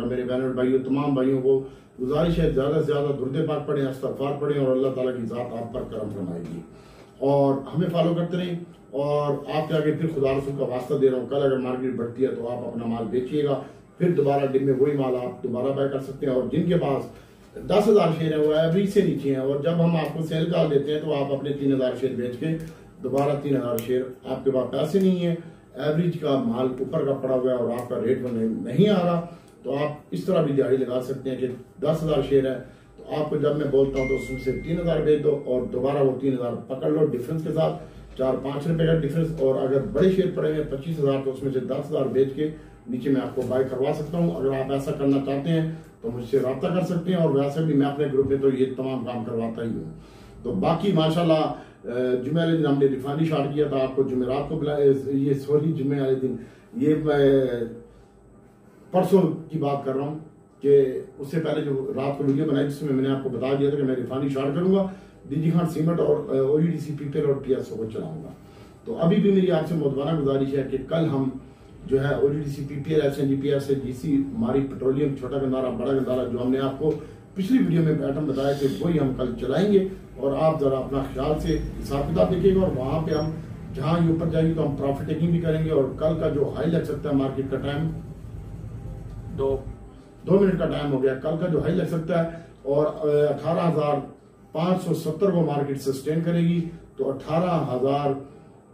मेरे बहन और भाइयों, तमाम भाइयों को गुजारिश है ज्यादा से ज्यादा दुरूद पाक पढ़ें, इस्तग़फ़ार पढ़ें और अल्लाह ताला की ज़ात आप पर करम फरमाएगी। और हमें फॉलो करते रहें और आपके आगे फिर खुदा रसूल का वास्ता दे रहा हूँ, कल अगर मार्केट बढ़ती है तो आप अपना माल बेचिएगा, फिर दोबारा डिप में वही माल आप दोबारा बाय कर सकते हैं। और जिनके पास 10,000 शेयर है वो एवरेज से नीचे हैं, और जब हम आपको सेल कॉल देते हैं तो आप अपने 3,000 शेयर बेच के दोबारा 3,000 शेयर, आपके पास पैसे नहीं है, एवरेज का माल ऊपर का पड़ा हुआ है और आपका रेट नहीं आ रहा, तो आप इस तरह भी दिहाड़ी लगा सकते हैं कि 10,000 शेयर है तो आपको जब मैं बोलता हूँ तो उसमें से 3,000 बेच दो और दोबारा वो 3,000 पकड़ लो डिफरेंस के साथ, 4-5 रुपए का डिफरेंस। और अगर बड़े शेयर पड़े हैं 25,000 तो उसमें से 10,000 बेच के नीचे मैं आपको बाय करवा सकता हूँ। अगर आप ऐसा करना चाहते हैं तो मुझसे रब्ता कर सकते हैं, और वैसे भी मैं अपने ग्रुप में तो ये तमाम काम करवाता ही हूँ। तो बाकी माशाल्लाह जुमे वाले दिन हमने रिफाइनरी स्टार्ट किया था, आपको जुमेरात को बुलाया, ये सॉरी जुमे वाले दिन, ये परसों की बात कर रहा हूँ कि उससे पहले जो रात को वीडियो बनाई जिसमें मैंने आपको बता दिया था कि मैं रिफाइनरी स्टार्ट करूंगा, डीजी खान सीमेंट और ओईडीसी पीपीएल और टीएसओ को चलाऊंगा। तो अभी भी मेरी आपसे मुतवाना गुजारिश है कि कल हम जो है ओईडीसी पीपीएल एसएनजीपीएस जीसी मारी पेट्रोलियम छोटा गंदारा बड़ा गंदारा जो हमने आपको पिछली वीडियो में पैटर्न बताया कि वही हम कल चलाएंगे, और आप जरा अपना ख्याल से हिसाब किताब देखिएगा। और वहां पे हम जहां ये ऊपर जाएंगे तो हम प्रॉफिट टेकिंग भी करेंगे। और कल का जो हाई लग सकता है मार्केट का टाइम 2 मिनट का टाइम हो गया, कल का जो हाई लग सकता है और 18,570 को मार्केट सस्टेन करेगी, तो 18,000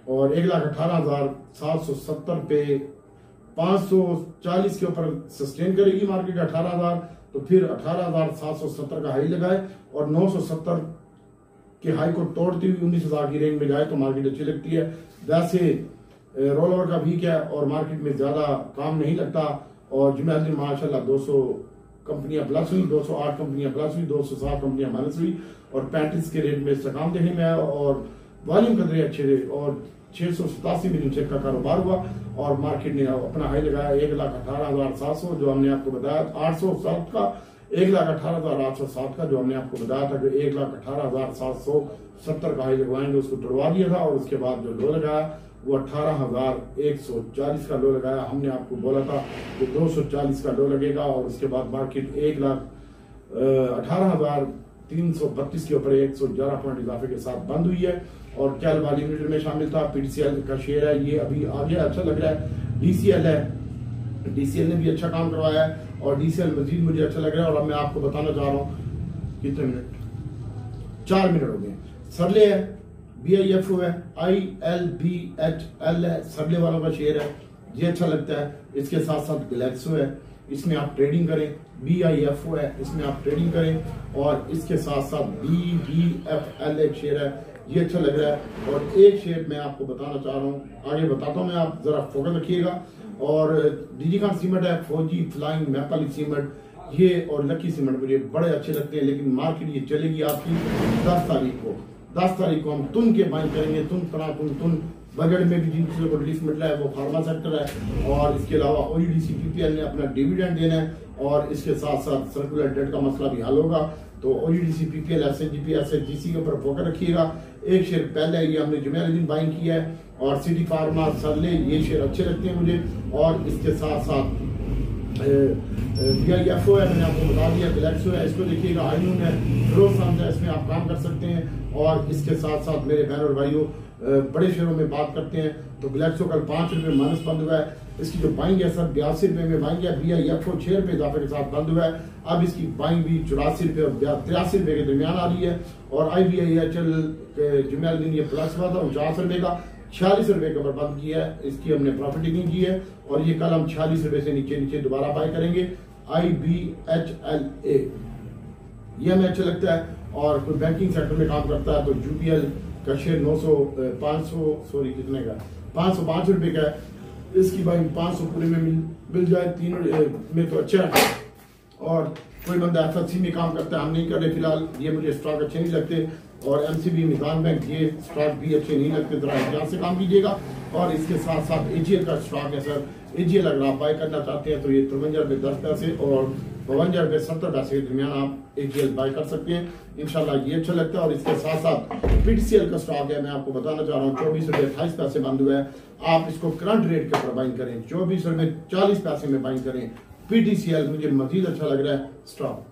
और 1,18,770 पे 540 के ऊपर सस्टेन करेगी मार्केट 18,000, तो फिर 18,770 का हाई लगाए और 970 के हाई को तोड़ती हुई 19,000 की रेंज में जाए तो मार्केट अच्छी लगती है। वैसे रोल ओवर का वीक है और मार्केट में ज्यादा काम नहीं लगता, और जुमे दिन माशाल्लाह 200 कंपनियां प्लस हुई, 208 कंपनियां प्लस हुई, 207 कंपनियां माइनस हुई, और 35 के रेट में इस्तेकाम देखने में आया, और वॉल्यूम कदरे अच्छे थे, और 687 मिलियन चेक का कारोबार हुआ, और मार्केट ने अपना हाई लगाया 1,18,700 जो हमने आपको बताया, 807 का 1,18,807 का जो हमने आपको बताया था कि 1,18,770 का हाई लगवाएंगे, उसको तोड़वा दिया था। और उसके बाद जो लो लगाया वो 18,140 का लो लगाया। हमने आपको बोला था कि 240 का लो लगेगा, और उसके बाद मार्केट 1,18,332 के ऊपर 111 पॉइंट इजाफे के साथ बंद हुई है। और कैल वाली यूनिट में शामिल था, पीडीसीएल का शेयर है, ये अभी आ गया, अच्छा लग रहा है। डीसीएल है, डीसीएल ने भी अच्छा काम करवाया है, और डीसीएल मजीद मुझे अच्छा लग रहा है। और अब मैं आपको बताना चाह रहा हूँ कितने मिनट, 4 मिनट हो गए। सरले है, BIFO है, ILBHL है, सरले वालों का शेयर है, ये अच्छा लगता है। इसके साथ साथ गैलेक्सो है, इसमें आप ट्रेडिंग करें। BIFO है, इसमें आप ट्रेडिंग करें। और इसके साथ साथ BBFL एक शेयर है, ये अच्छा लग रहा है। और एक शेयर मैं आपको बताना चाह रहा हूँ, आगे बताता हूँ मैं, आप जरा फोकस रखिएगा। और डीजी खान सीमेंट है, फौजी, फ्लाइंग, मैपल सीमेंट, ये और लकी सीमेंट मुझे बड़े अच्छे लगते हैं। लेकिन मार्केट ये चलेगी आपकी 10 तारीख को। 10 तारीख को हम तुन के बाइंग करेंगे, तुन बजट में भी जिन को रिलीफ मिल रहा है वो फार्मा सेक्टर है, और इसके अलावा ओईडीसी पीपीएल ने अपना डिविडेंड देना है, और इसके साथ साथ सर्कुलर डेट का मसला भी हल होगा। तो ओईडीसी पीपीएल एसएनजीपीएस जीसी के ऊपर फोकस रखिएगा। एक शेयर पहले ये हमने जुमे वाले दिन बाइंग किया है, और सिटी फार्मा, सरले, ये शेयर अच्छे लगते हैं मुझे। और इसके साथ साथ BIFO है, मैंने आपको बता दिया, गैलेक्सो है, इसको देखिएगा, आईनून है, फिरोज है, इसमें आप काम कर सकते हैं। और इसके साथ साथ मेरे बहन और भाइयों बड़े शेयरों में बात करते हैं तो गैलेक्सो कल 5 रुपए माइनस बंद हुआ है, इसकी जो बाइंग है सर 82 रुपए में बाइंग है। BIFO 6 रुपए इजाफे के साथ बंद हुआ है, अब इसकी बाइंग भी 84 रुपए और 83 रुपए के दरमियान आ रही है। और IBIHL जुमे वाले दिन ये प्लस हुआ था 49 रुपए का, 46 रुपए के ऊपर बंद किया है, इसकी हमने प्रॉफिट टेकिंग की है, और ये कल हम 46 रुपए से नीचे दोबारा बाय करेंगे। IBHLA ये हमें अच्छा लगता है, और कोई बैंकिंग सेक्टर में काम करता है तो UBL का शेयर 505 रुपए का है, इसकी बाइंग 500 पूरे में मिल जाए, 3 में तो अच्छा है। और कोई बंदा FSC में काम करता है, हम नहीं कर रहे फिलहाल, ये मुझे स्टॉक अच्छे नहीं लगते। और MCB निजाम बैंक, ये स्टॉक भी अच्छे नहीं लगते, जरा एहतियात से काम कीजिएगा। और इसके साथ साथ AGL का स्टॉक है सर, AGL अगर आप बाय करना चाहते हैं तो ये 53 रुपए 10 पैसे और ₹52.70 के दरमियान आप AGL बाय कर सकते हैं। इंशाल्लाह ये अच्छा लगता है। और इसके साथ साथ PTCL का स्टॉक है, मैं आपको बताना चाह रहा हूँ, ₹24.28 बंद हुआ है। आप इसको करंट रेट के ऊपर बाइंग करें, ₹24.40 में बाइंग करें। PTCL मुझे मजीद अच्छा लग रहा है स्टॉक।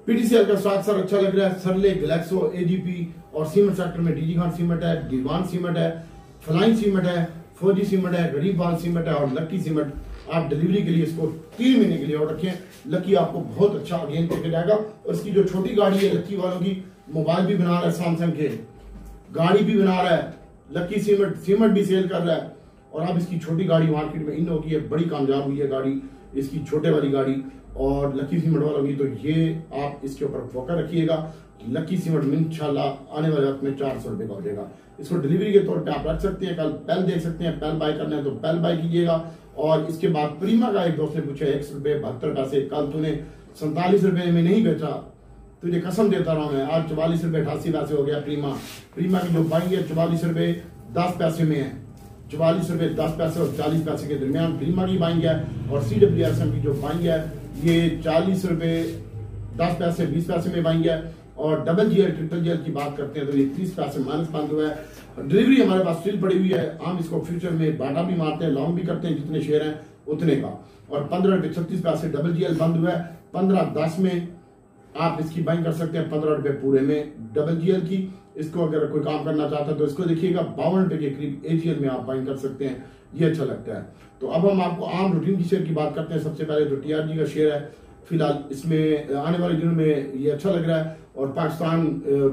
PTCL का स्टॉक सर अच्छा लग रहा है। सरले, गैलेक्सो, AGP और सीमेंट सेक्टर में DG खान सीमेंट है, दीवान सीमेंट है, फ्लाइंग सीमेंट है, फौजी सीमेंट है, गरीबवाल सीमेंट है और लक्की सीमेंट। आप डिलीवरी के लिए इसको 3 महीने के लिए ऑर्डर रखें। लक्की आपको बहुत अच्छा अगेन करके जाएगा। और इसकी जो छोटी गाड़ी है लक्की वालों की, मोबाइल भी बना रहा है सैमसंग के, गाड़ी भी बना रहा है, लक्की सीमेंट भी सेल कर रहा है। और अब इसकी छोटी गाड़ी मार्केट में इन होगी है, बड़ी कामयाब हुई है गाड़ी इसकी छोटे वाली गाड़ी और लक्की सीमेंट वालों की। तो ये आप इसके ऊपर फोकस रखिएगा। लक्की सीमेंट इंशाल्लाह आने वाले वक्त में ₹400 का हो जाएगा। इसको डिलीवरी के तौर पे आप रख सकते हैं। कल पेल देख सकते हैं, पेल बाय करना है तो पेल बाय कीजिएगा। और इसके बाद प्रीमा का एक दोस्त ने पूछा ₹100.72, कल तूने ₹47 में नहीं बेचा, तुझे कसम देता रहा मैं, आज ₹44.88 हो गया। प्रीमा की जो बाइंग है ₹44.10 में है, ₹44.10 और ₹40 के दरमियान प्रीमा की बाइंग है। और CWSM की जो बाइंग है ये ₹40.10 20 में बाइंग है। और डबल GL ट्रिपल GL की बात करते हैं तो ये ₹30 माइनस बंद हुआ है। डिलीवरी हमारे पास स्टिल पड़ी हुई है। हम इसको फ्यूचर में बाटा भी मारते हैं, लॉन्ग भी करते हैं, जितने शेयर हैं उतने का। और ₹15.36 डबल GL बंद हुआ है। 15.10 में आप इसकी बाइंग कर सकते हैं, ₹15 पूरे में डबल GL की। इसको अगर कोई काम करना चाहता है तो इसको देखिएगा, ₹52 के करीब AGL में आप बाइंग कर सकते हैं। ये अच्छा लगता है। तो अब हम आपको आम रूटीन की शेयर की बात करते हैं। सबसे पहले जो TRG का शेयर है, फिलहाल इसमें आने वाले दिनों में ये अच्छा लग रहा है। और पाकिस्तान,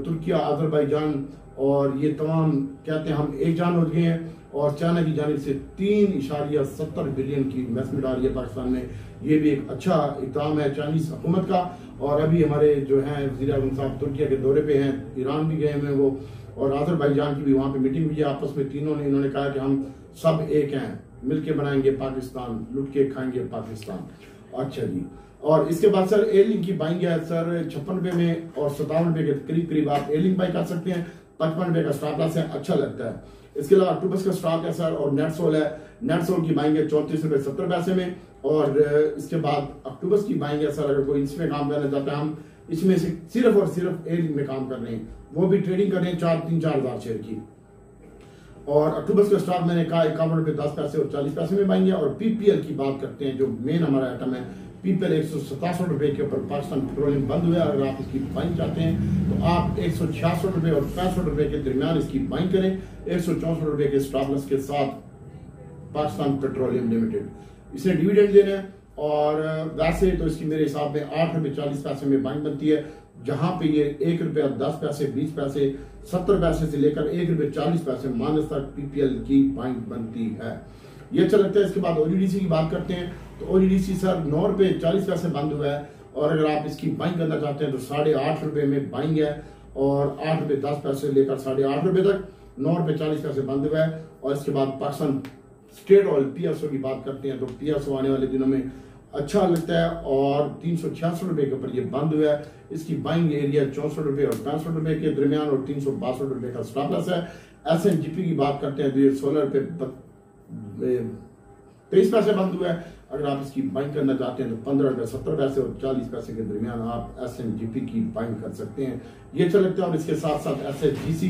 तुर्किया, अजरबैजान और ये तमाम कहते हैं हम एक जान हो गए हैं। और चाइना की जानिब से 3.70 बिलियन की इन्वेस्टमेंट आ रही है पाकिस्तान में। ये भी एक अच्छा इक़दाम है चाइनीज हुकूमत का। और अभी हमारे जो हैं वज़ीर आज़म साहब तुर्किया के दौरे पे हैं, ईरान भी गए हुए वो, और अजरबैजान की भी वहाँ पे मीटिंग हुई है आपस में। तीनों ने इन्होंने कहा कि हम सब एक हैं, मिलके बनाएंगे पाकिस्तान, लुट के खाएंगे पाकिस्तान। अच्छा जी। और इसके बाद सर एयरलिंक की बाइंग है सर ₹56 में और ₹57 के करीब करीब आप एयरलिंक बाई कर सकते हैं। ₹55 का स्टॉप लॉस है, अच्छा लगता है। इसके अलावा अक्टूबस का स्टॉक है सर और नेटसोल है। नेटसोल की बाइंग है ₹34.70 में। और इसके बाद अक्टूबस की बाइंग है सर, अगर कोई इसमें काम करना चाहता है, हम इसमें से सिर्फ और सिर्फ एयरलिंक में काम कर रहे हैं, वो भी ट्रेडिंग कर रहे हैं 3-4 हज़ार शेयर की। और अक्टूबस का स्टॉक मैंने कहा ₹51.10 और ₹40 में बाइंग है। और PPL की बात करते हैं, जो मेन हमारा आइटम है, PPL ₹167 के ऊपर पाकिस्तान पेट्रोलियम बंद हुआ है। अगर आप इसकी बाइंग चाहते हैं तो आप ₹166 और ₹65 के दरमियान इसकी बाइंग करें। ₹164 के स्टॉप लॉस के साथ पाकिस्तान पेट्रोलियम लिमिटेड। इसने डिविडेंड देना है और वैसे तो इसकी मेरे हिसाब में ₹8.40 में बाइंग बनती है, जहां पे ये ₹1.10 20 पैसे 70 पैसे से लेकर ₹1.40 माइनस तक PPL की बाइंग बनती है। ये अच्छा लगता है। इसके बाद OGDC की बात करते हैं तो OGDC सर ₹9.40 बंद हुआ है। और अगर आप इसकी बाइंग करना चाहते हैं तो ₹8.5 में बाइंग है और ₹8.10 से लेकर ₹8.5 तक ₹9.40 बंद हुआ है। और इसके बाद पाकिस्तान स्टेट ऑयल PSO की बात करते हैं तो PSO आने वाले दिनों में अच्छा लगता है और ₹366 के ऊपर ये बंद हुआ है। इसकी बाइंग एरिया ₹64 और ₹65 के दरमियान और ₹362 का स्टॉप लॉस है। SNGP की बात करते हैं तो ये ₹16.23 बंद हुआ है। अगर आप इसकी बाइंग करना चाहते हैं तो ₹15.70 और ₹40 के दरमियान आप SNGP की बाइंग कर सकते हैं। ये अच्छा लगता है। और इसके साथ साथ SHGC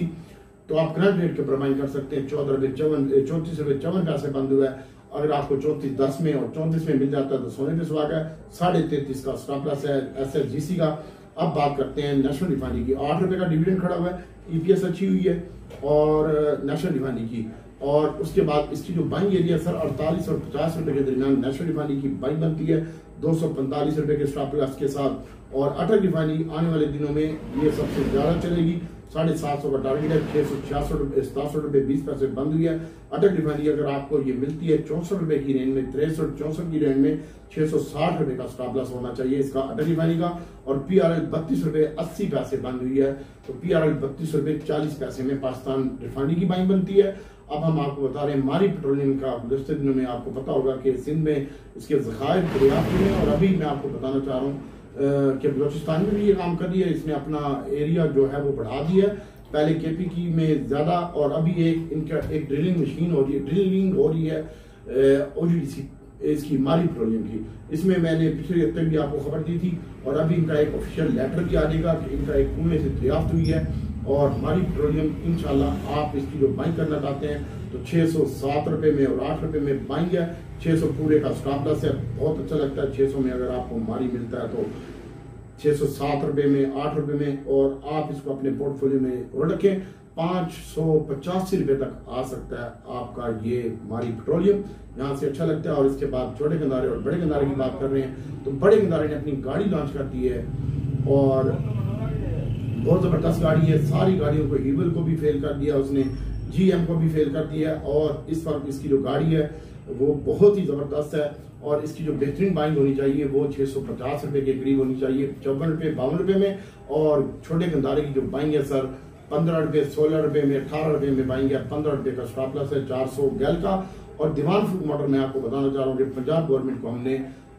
तो आप करंट रेट के ऊपर बाइंग कर सकते हैं। ₹34.54 बंद हुआ है। अगर आपको 34.10 में और 34 में मिल जाता है तो सोने पे सुहागा है। ₹33.5 का स्टॉप लॉस है SHGC का। अब बात करते हैं नेशनल रिफाइनरी की। ₹8 का डिविडेंड खड़ा हुआ है, EPS अच्छी हुई है और नेशनल रिफाइनरी की। और उसके बाद इसकी जो बाइंग एरिया सर 48 और ₹50 के दरमियान नेशनल रिफाइनरी की बाइंग बनती है ₹245 के स्टॉप लॉस के साथ। और अटक रिफाइनरी आने वाले दिनों में ये सबसे ज्यादा चलेगी, 750 का टारगेट है। ₹667 20 बंद हुई है अटक रिफाइनरी। अगर आपको ये मिलती है ₹64 की रेंज में, 63-64 की रेंज में, ₹660 का स्टॉप लॉस होना चाहिए इसका अटक रिफाइनरी का। और PRL ₹32.80 बंद हुई है। तो PRL ₹32.40 में पाकिस्तान रिफाइनरी की बाइंग बनती है। अब हम आपको बता रहे हैं मारी पेट्रोलियम का। गुज़श्ते दिनों में आपको पता होगा कि सिंध में इसके ज़खायर पर्याप्त हुए हैं और अभी मैं आपको बताना चाह रहा हूँ कि बलोचिस्तान में भी ये काम कर रही है। इसने अपना एरिया जो है वो बढ़ा दिया है। पहले KPK में ज्यादा और अभी इनका एक ड्रिलिंग मशीन हो रही है, ड्रिलिंग हो रही है OGDC इसकी मारी पेट्रोलियम की। इसमें मैंने पिछले हफ्ते भी आपको खबर दी थी और अभी इनका एक ऑफिशियल लेटर भी आने का कि इनका एक कुएं से दरियाफ्त हुई है और मारी पेट्रोलियम इंशाल्लाह आप इसकी जो बाइंग करना चाहते हैं तो 607 रुपये में और 8 रुपये में बाइंग है। 600 पूरे का स्टॉप लॉस है, बहुत अच्छा लगता है। 600 में अगर आपको मारी मिलता है तो 607 रुपये में, 8 रुपये में, और आप इसको अपने पोर्टफोलियो में और रखें। 585 रुपये तक आ सकता है आपका ये मारी पेट्रोलियम, यहाँ से अच्छा लगता है। और इसके बाद छोटे गंदारे और बड़े गंदारे की बात कर रहे हैं तो बड़े गंदारे ने अपनी गाड़ी लॉन्च कर दी है और बहुत जबरदस्त गाड़ी है। सारी गाड़ियों को, ईवल को भी फेल कर दिया उसने, GM को भी फेल कर दिया और इस वक्त इसकी जो गाड़ी है वो बहुत ही जबरदस्त है और इसकी जो बेहतरीन बाइंग होनी चाहिए वो 650 रुपए के करीब होनी चाहिए, 54 रुपये 52 रुपये में। और छोटे गंदारे की जो बाइंग है सर 15 रुपये 16 रुपये में, 18 रुपये में बाइंग है। 15 रुपये का स्टॉप लॉस है 400 गैल का। और दीवान फूड मोटर में आपको बताना चाह रहा हूँ कि पंजाब गवर्नमेंट को हमने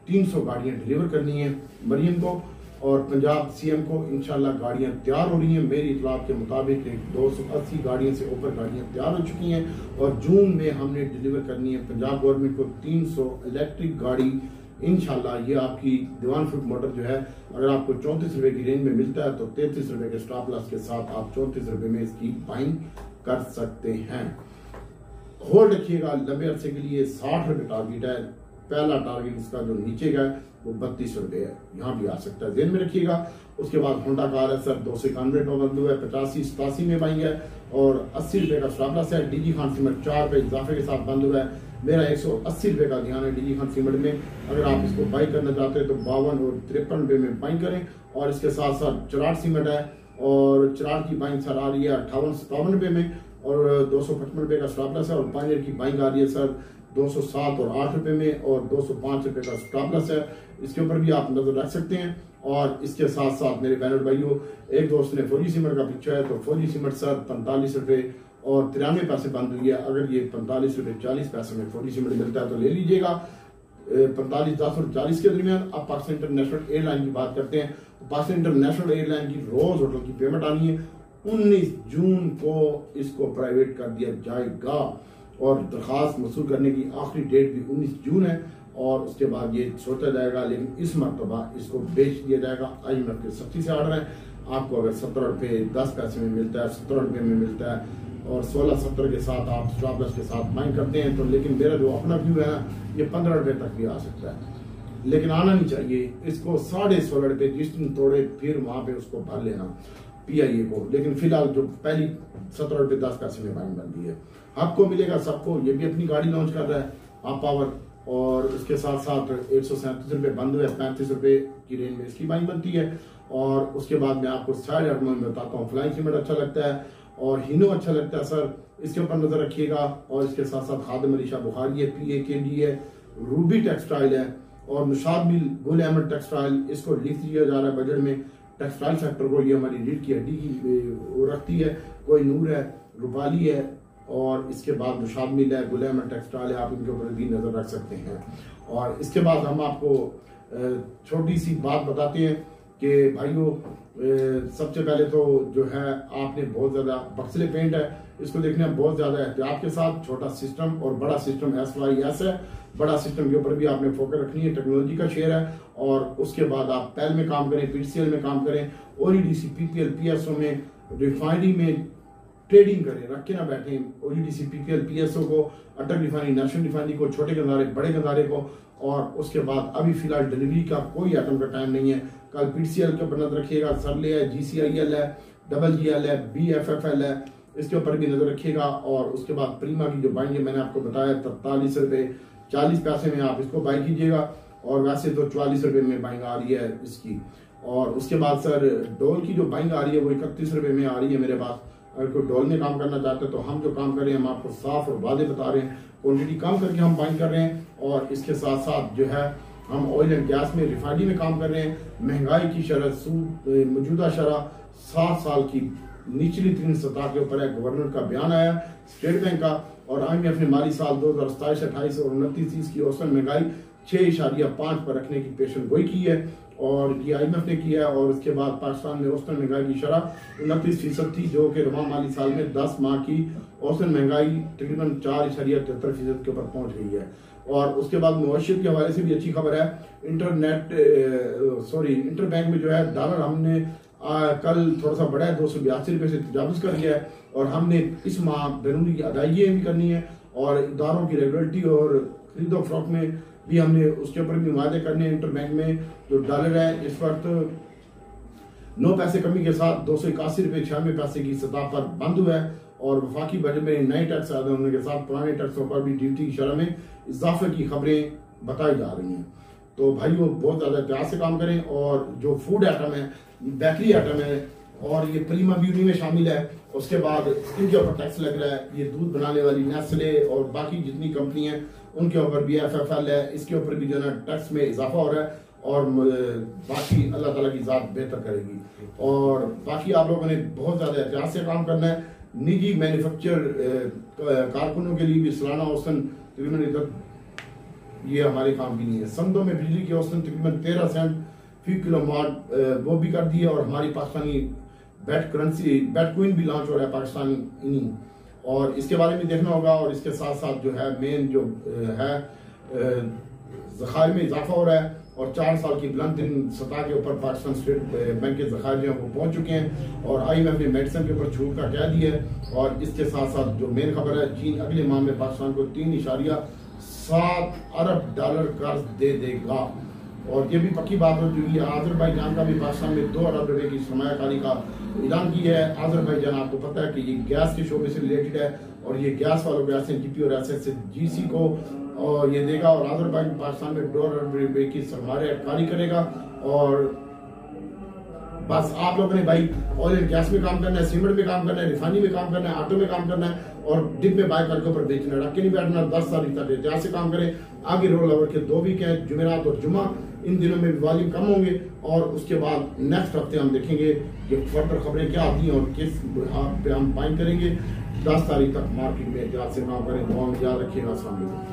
300 गाड़ियां डिलीवर करनी है मरियम को और पंजाब CM को इंशाल्लाह गाड़ियां तैयार हो रही हैं। मेरी इतलात के मुताबिक 280 गाड़ियों से ऊपर गाड़ियां तैयार हो चुकी हैं और जून में हमने डिलीवर करनी है पंजाब गवर्नमेंट को 300 इलेक्ट्रिक गाड़ी इंशाल्लाह। ये आपकी दीवान फूड मोटर जो है अगर आपको 34 रुपए की रेंज में मिलता है तो 33 रुपए के स्टॉप लॉस के साथ आप 34 रुपए में इसकी बाइंग कर सकते हैं। होल्ड रखिएगा लंबे अरसे के लिए। 60 रुपए टारगेट है, पहला टारगेट इसका जो नीचे का है वो 32 रुपए है, यहाँ भी आ सकता है, जेन में रखिएगा। उसके बाद होंडा कार है सर 291 बंदू है, 85-87 में बाइंग है और 80 रुपए का स्टॉप लॉस है। DG खान सीमेंट 4 रुपए इजाफे के साथ बंद हुआ है। मेरा 180 रुपए का ध्यान है DG खान सीमेंट में। अगर आप इसको बाई करना चाहते हैं तो 52 और 53 रुपए में बाइंग करें। और इसके साथ साथ चिराग सीमेंट है और चिराग की बाइंग सर आ रही है 58-57 रुपए में और 255 रुपए का स्टॉप लॉस है। और पायनियर की बाइंग आ रही है सर 207 और 8 रुपए में और 205 रुपए का स्टॉप लॉस है। इसके ऊपर भी आप नजर रख सकते हैं। और इसके साथ साथ मेरे बैनर भाइयों, एक दोस्त ने फौजी सीमेंट का पूछा है तो फौजी सीमेंट सर 45 रुपए और 93 पैसे बंद हुई है। अगर ये 45 रुपए 40 पैसे में फौजी सीमेंट मिलता है तो ले लीजिएगा। 45-10 और 40 के दरमियान। अब पाकिस्तान इंटरनेशनल एयरलाइन की बात करते हैं तो पाकिस्तान इंटरनेशनल एयरलाइन की रोज होटल की पेमेंट आनी है। 19 जून को इसको प्राइवेट कर दिया जाएगा और दरखास्त वसूल करने की आखिरी डेट भी 19 जून है और उसके बाद ये सोचा जाएगा। लेकिन इस मरतबा इसको बेच दिया जाएगा। IMF के सख्ती से आर्डर है। आपको अगर 17 रुपये 10 पैसे में मिलता है, 17 रुपये में मिलता है और 16-17 के साथ आप स्टॉप लॉस के साथ बाइंग करते हैं तो, लेकिन मेरा जो अपना व्यू है ये 15 रुपये तक भी आ सकता है, लेकिन आना नहीं चाहिए। इसको 16.5 रुपये जिस दिन तोड़े फिर वहां पे उसको भर लेना PIA को। लेकिन फिलहाल जो पहली 17 रुपये 10 पैसे में बाइंग बनती है आपको मिलेगा सबको। ये भी अपनी गाड़ी लॉन्च कर रहा है आप पावर और उसके साथ साथ 137 रुपये बंद हुए, 35 रुपये की रेंज में इसकी बाइंग बनती है। और उसके बाद मैं आपको साइड आर्ट में बताता हूँ। फ्लाइंग सीमेंट अच्छा लगता है और हिनो अच्छा लगता है सर, इसके ऊपर नजर रखिएगा। और इसके साथ साथ खादिम अली शाह बुखारी है, PAKG है, रूबी टेक्सटाइल है और निशाद मिल गुल अहमद टेक्सटाइल, इसको लिख दिया जा रहा है बजट में। टेक्सटाइल सेक्टर को ये हमारी रीढ़ की हड्डी की वो रखती है। कोई नूर है, रूपाली है और इसके बाद निशाद मिल है, गुल अहमद टेक्सटाइल है, आप इनके ऊपर भी नजर रख सकते हैं। और इसके बाद हम आपको छोटी सी बात बताते हैं कि भाइयों सबसे पहले तो जो है आपने बहुत ज्यादा बक्सले पेंट है, इसको देखना बहुत ज्यादा एहतियात के साथ। छोटा सिस्टम और बड़ा सिस्टम SYS है। बड़ा सिस्टम के ऊपर भी आपने फोकस रखनी है, टेक्नोलॉजी का शेयर है। और उसके बाद आप PEL में काम करें, PTCL में काम करें, OEDC PPL PSO में, रिफाइनरी में ट्रेडिंग करें, रख के ना बैठे OEDC PPL PSO को, अटक रिफाइनरी, नेशनल रिफाइनरी को, छोटे गंदारे बड़े गंदारे को। और उसके बाद अभी फिलहाल डिलीवरी का कोई आइटम का टाइम नहीं है। कल PTCL के ऊपर नजर रखिएगा, सरले है, GCIL है, GGL है, BFFL है, इसके ऊपर भी नजर रखिएगा। और उसके बाद प्रीमा की जो बाइंग है मैंने आपको बताया 43 रुपये 40 पैसे में आप इसको बाई कीजिएगा और वैसे तो 44 रुपये में बाइंग आ रही है इसकी। और उसके बाद सर डोल की जो बाइंग आ रही है वो 31 रुपये में आ रही है मेरे पास। अगर कोई डोल में काम करना चाहते हैं तो हम जो काम कर रहे हैं हम आपको साफ और वादे बता रहे हैं, क्वान्टिटी कम करके हम बाइंग कर रहे हैं। और इसके साथ साथ जो है हम ऑयल एंड गैस में, रिफाइनरी में काम कर रहे हैं। महंगाई की शरह मौजूदा शरह 7 साल की निचली तरीन सतह के ऊपर है। गवर्नर का बयान आया स्टेट बैंक का और IMF ने माली साल 2027-28 और 29-30 की औसत महंगाई 6.5 पर रखने की पेशन गोई की है। और ये IMF ने किया है। और उसके बाद पाकिस्तान में औसतन महंगाई की शरह 29% थी, जो कि रवां माली साल में 10 माह की औसतन महंगाई तकरीबन 4.73% के ऊपर पहुंच गई है। और उसके बाद मुआशियत के हवाले से भी अच्छी खबर है। इंटरबैंक में जो है डॉलर हमने कल थोड़ा सा बढ़ा है, 282 रुपये से तजावुज कर गया है। और हमने इस माह बैरूनी की अदायगियाँ भी करनी है और इदारों की रेगुलेटरी और खरीदो फरोख्त में भी हमने उसके ऊपर भी वादे करने हैं। इंटरबैंक में जो डॉलर है इस वक्त 9 पैसे कमी के साथ 281 रुपये 96 पैसे की सतह पर बंद हुआ है। और वफाकी बजट में नए टैक्स अदा होने के साथ पुराने टैक्सों पर भी ड्यूटी की शरह में इजाफे की खबरें बताई जा रही हैं। तो भाइयों बहुत ज़्यादा एहतियात से काम करें। और जो फूड आइटम है, बेकरी आइटम है और ये प्रीमा भी उन्हीं में शामिल है। उसके बाद इनके ऊपर टैक्स लग रहा है। ये दूध बनाने वाली नेस्ले और बाकी जितनी कंपनी हैं उनके ऊपर भी FFL है, इसके ऊपर भी जो है टैक्स में इजाफा हो रहा है। और बाकी अल्लाह ताला की ज़ात बेहतर करेगी। और बाकी आप लोगों ने बहुत ज़्यादा एहतियात से काम करना है। निजी मैन्युफैक्चर कारकुनों के लिए भी सालाना औसतन तकरीबन इधर ये हमारे काम की नहीं है। संदों में बिजली की औसतन तकरीबन 13 सेंट फी किलोवाट वो भी कर दी है। और हमारी पाकिस्तानी बैट करेंसी बैटकॉइन भी लॉन्च हो रहा है पाकिस्तानी, और इसके बारे में देखना होगा। और इसके साथ साथ जो है मेन जो है ज़खायर में इजाफा हो रहा है। और 4 साल की बुलंद सतह के ऊपर पाकिस्तान स्टेट बैंक के ज़खायर जो है वो पहुंच चुके हैं। और IMF ने मेडिसिन के ऊपर छूट का कह दिया है। और इसके साथ साथ जो मेन खबर है, चीन अगले माह में पाकिस्तान को $3.7 अरब कर्ज दे देगा। और ये भी पक्की बात हो चुकी है। आज़रबाईजान का भी पाकिस्तान में 2 अरब रुपए की सरमायाकारी का ऐलान किया है। आज़रबाईजान आपको पता है कि ये गैस के शोबे से रिलेटेड है और ये गैस वालों को SNGP और SSGC को और ये देगा। और आज़रबाईजान पाकिस्तान में 2 अरब रुपए की सरमायाकारी करेगा। और बस आप लोगों ने भाई ऑयल एंड गैस में काम करना है, सीमेंट में काम करना है, रिफाइनरी में काम करना है, ऑटो में काम करना है और डिप में बाय करके ऊपर बेचना है। रख के नहीं बैठना। 10 तारीख तक एहतियात से काम करें। आगे रोल ओवर के 2 वीक हैं, जुमेरात और जुमा। इन दिनों में वॉल्यूम कम होंगे और उसके बाद नेक्स्ट हफ्ते हम देखेंगे कि फर्दर खबरें क्या आती हैं और किस पे हम बाइंग करेंगे। 10 तारीख तक मार्केट में एहतियात से काम करें। दुआ में याद रखिएगा। अस्सलाम वालेकुम।